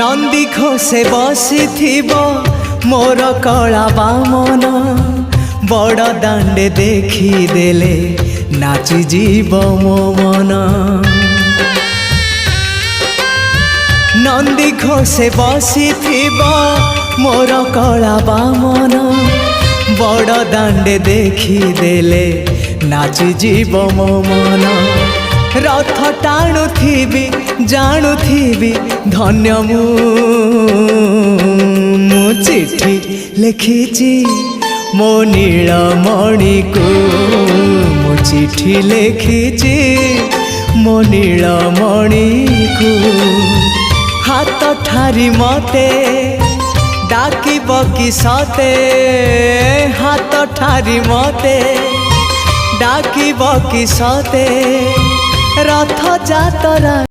नंदी घोषे बसी मोर कला बामन बड़ दांडे देखी देले नाची जीव मो मन। नंदी घोषे बसी मोर कला बामन बड़ दांडे देखी देले नाची जीव मो मन। रथ टाणुथिबी जाणुथिबी धन्य मु चिठी लिखिची मो नीलमणि को मु चिठी लिखिची मो नीलमणि को। हाथ ठारी मते डाकिब कि सते हाथ ठारी मते डाकिब कि सते रथ जातरा।